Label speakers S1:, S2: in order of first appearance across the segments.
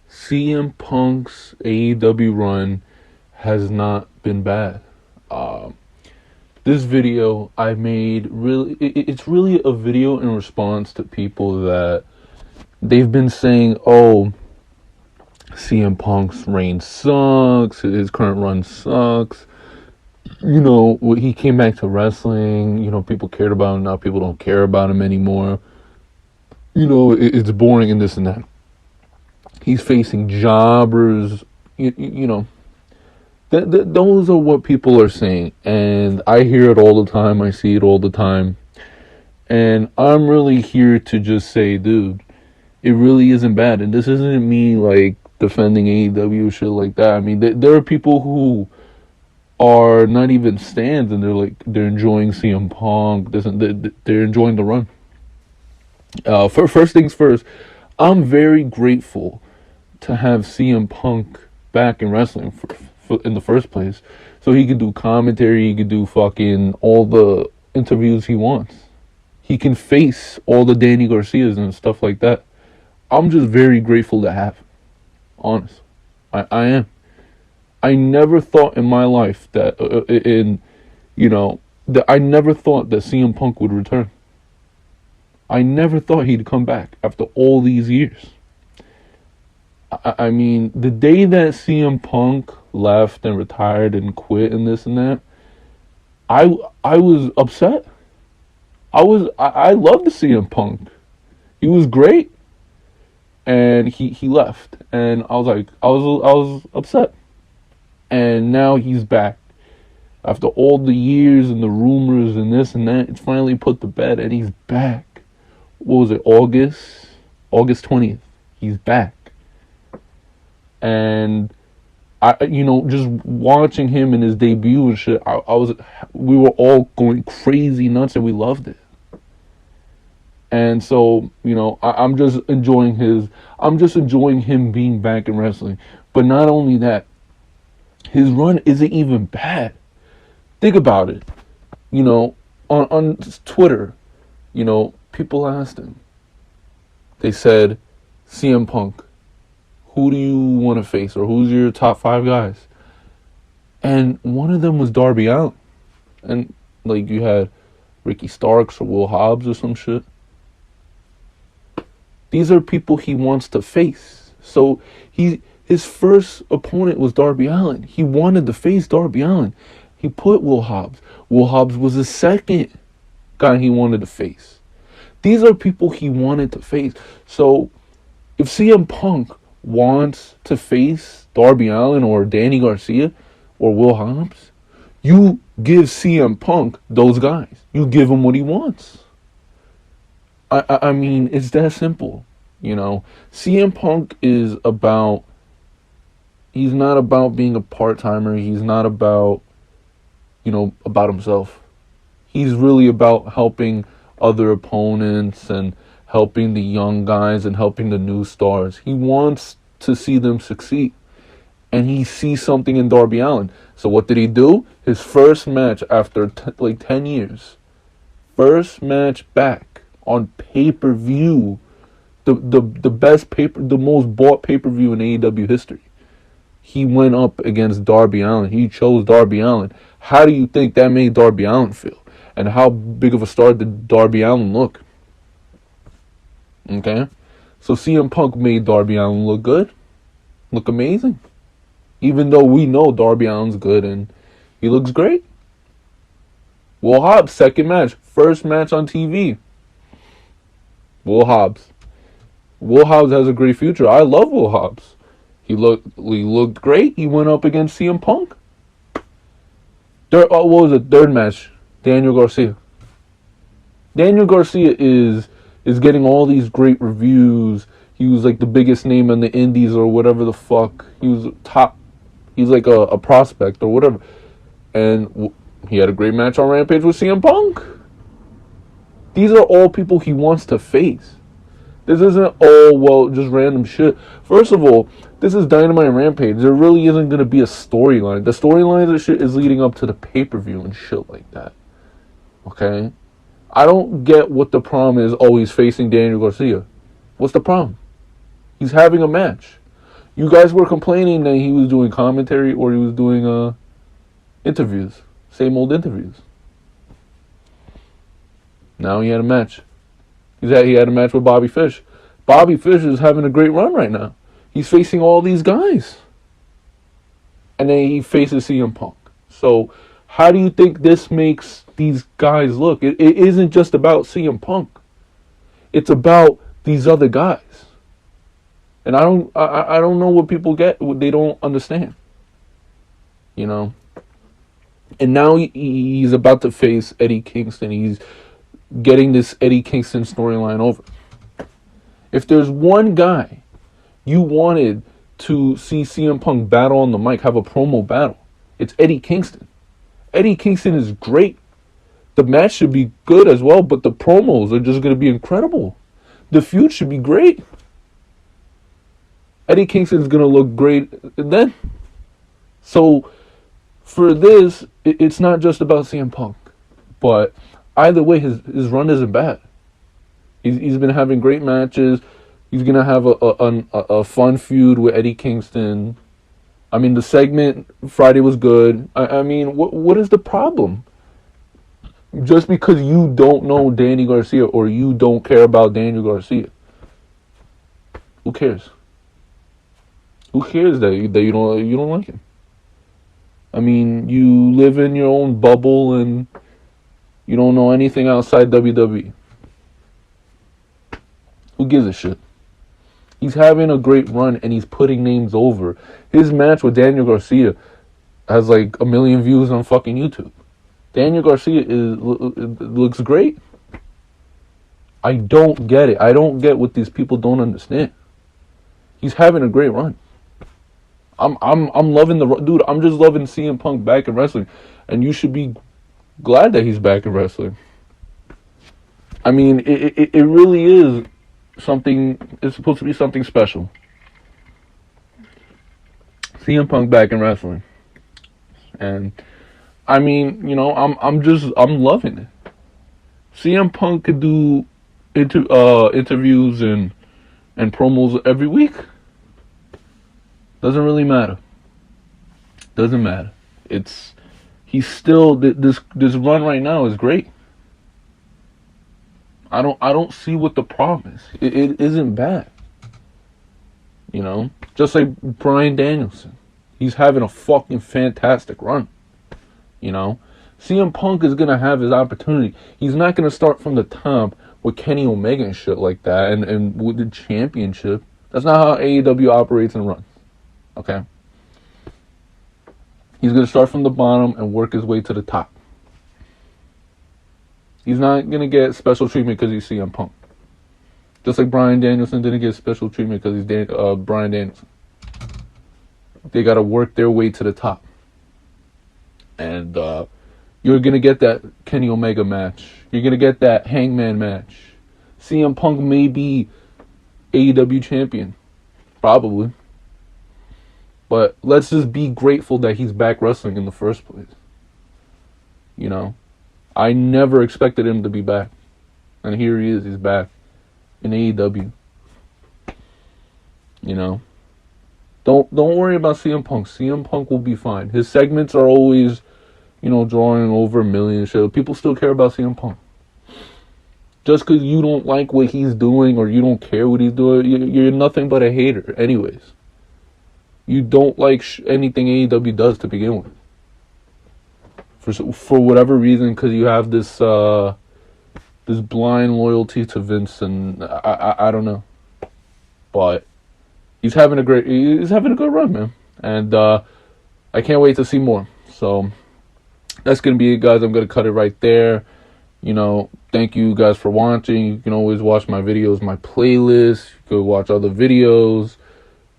S1: CM Punk's AEW run has not been bad. Um, this video I made it's really a video in response to people that they've been saying, oh, CM Punk's reign sucks, his current run sucks. He came back to wrestling, people cared about him, now people don't care about him anymore. It's boring and this and that. He's facing jobbers, you know. Those are what people are saying, and I hear it all the time. I see it all the time, and I'm really here to just say, dude, it really isn't bad. And this isn't me like defending AEW shit like that. I mean, there are people who are not even stands, and they're enjoying CM Punk. They're enjoying the run. For first things first, I'm very grateful to have CM Punk back in wrestling in the first place, so he can do commentary, he can do fucking all the interviews he wants. He can face all the Danny Garcias and stuff like that. I'm just very grateful to have him. Honest, I am. I never thought in my life that that I never thought that CM Punk would return. I never thought he'd come back after all these years. I mean, the day that CM Punk left and retired and quit and this and that, I was upset. I loved the CM Punk. He was great, and he left, and I was upset. And now he's back. After all the years and the rumors and this and that, it's finally put to bed, and he's back. What was it, August 20th? He's back. And just watching him in his debut and shit, we were all going crazy nuts, and we loved it. And so, I'm just enjoying him being back in wrestling. But not only that, his run isn't even bad. Think about it. On Twitter, people asked him. They said, CM Punk, who do you want to face, or who's your top 5 guys? And one of them was Darby Allin. And you had Ricky Starks or Will Hobbs or some shit. These are people he wants to face. So his first opponent was Darby Allin. He wanted to face Darby Allin. He put Will Hobbs. Will Hobbs was the second guy he wanted to face. These are people he wanted to face. So if CM Punk wants to face Darby Allin or Danny Garcia or Will Hobbs, you give CM Punk those guys. You give him what he wants. I mean, it's that simple. CM Punk is about, he's not about being a part-timer. He's not about, about himself. He's really about helping other opponents and helping the young guys and helping the new stars. He wants to see them succeed. And he sees something in Darby Allin. So what did he do? His first match after 10 years. First match back on pay-per-view. The best the most bought pay-per-view in AEW history. He went up against Darby Allin. He chose Darby Allin. How do you think that made Darby Allin feel? And how big of a star did Darby Allin look? Okay? So CM Punk made Darby Allin look good. Look amazing. Even though we know Darby Allin's good and he looks great. Will Hobbs, second match. First match on TV. Will Hobbs. Will Hobbs has a great future. I love Will Hobbs. He looked great. He went up against CM Punk. What was the third match? Daniel Garcia. Daniel Garcia is getting all these great reviews. He was like the biggest name in the indies or whatever the fuck. He was top. He's like a prospect or whatever. And he had a great match on Rampage with CM Punk. These are all people he wants to face. This isn't, just random shit. First of all, this is Dynamite and Rampage. There really isn't going to be a storyline. The storyline of the shit is leading up to the pay-per-view and shit like that. Okay? I don't get what the problem is always facing Daniel Garcia. What's the problem? He's having a match. You guys were complaining that he was doing commentary or he was doing interviews. Same old interviews. Now he had a match. He had a match with Bobby Fish. Bobby Fish is having a great run right now. He's facing all these guys. And then he faces CM Punk. So how do you think this makes these guys look? It isn't just about CM Punk. It's about these other guys. And I don't know what people get, what they don't understand. You know? And now he's about to face Eddie Kingston. He's getting this Eddie Kingston storyline over. If there's one guy you wanted to see CM Punk battle on the mic, have a promo battle, it's Eddie Kingston. Eddie Kingston is great. The match should be good as well, but the promos are just going to be incredible. The feud should be great. Eddie Kingston's going to look great then. So for this, it's not just about CM Punk. But either way, his run isn't bad. He's been having great matches. He's going to have a fun feud with Eddie Kingston. I mean, the segment Friday was good. I mean, what is the problem? Just because you don't know Danny Garcia or you don't care about Daniel Garcia. Who cares? Who cares that you don't like him? I mean, you live in your own bubble and you don't know anything outside WWE. Who gives a shit? He's having a great run and he's putting names over. His match with Daniel Garcia has like 1 million views on fucking YouTube. Daniel Garcia looks great. I don't get it. I don't get what these people don't understand. He's having a great run. I'm loving dude. I'm just loving CM Punk back in wrestling, and you should be glad that he's back in wrestling. I mean, it really is something. It's supposed to be something special. CM Punk back in wrestling, and I mean, you know, I'm loving it. CM Punk could do interviews and promos every week. Doesn't really matter. Doesn't matter. He's still this run right now is great. I don't see what the problem is. It isn't bad. You know, just like Bryan Danielson, he's having a fucking fantastic run. You know, CM Punk is gonna have his opportunity. He's not gonna start from the top with Kenny Omega and shit like that, and with the championship. That's not how AEW operates and runs. Okay? He's going to start from the bottom and work his way to the top. He's not going to get special treatment because he's CM Punk. Just like Bryan Danielson didn't get special treatment because he's Bryan Danielson. They got to work their way to the top. And you're going to get that Kenny Omega match. You're going to get that Hangman match. CM Punk may be AEW champion. Probably. But let's just be grateful that he's back wrestling in the first place. You know, I never expected him to be back. And here he is, he's back in AEW. You know, don't worry about CM Punk. CM Punk will be fine. His segments are always, you know, drawing over 1 million shows. People still care about CM Punk. Just because you don't like what he's doing or you don't care what he's doing, you're nothing but a hater anyways. You don't like anything AEW does to begin with. For whatever reason, because you have this this blind loyalty to Vince, and I don't know. But he's having a good run, man. And I can't wait to see more. So that's going to be it, guys. I'm going to cut it right there. You know, thank you guys for watching. You can always watch my videos, my playlist. You can watch other videos.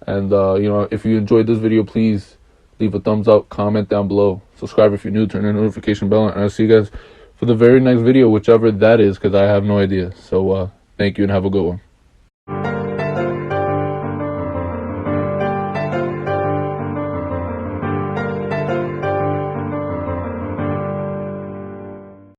S1: And, you know, if you enjoyed this video, please leave a thumbs up, comment down below. Subscribe if you're new, turn on the notification bell. And I'll see you guys for the very next video, whichever that is, because I have no idea. So, thank you and have a good one.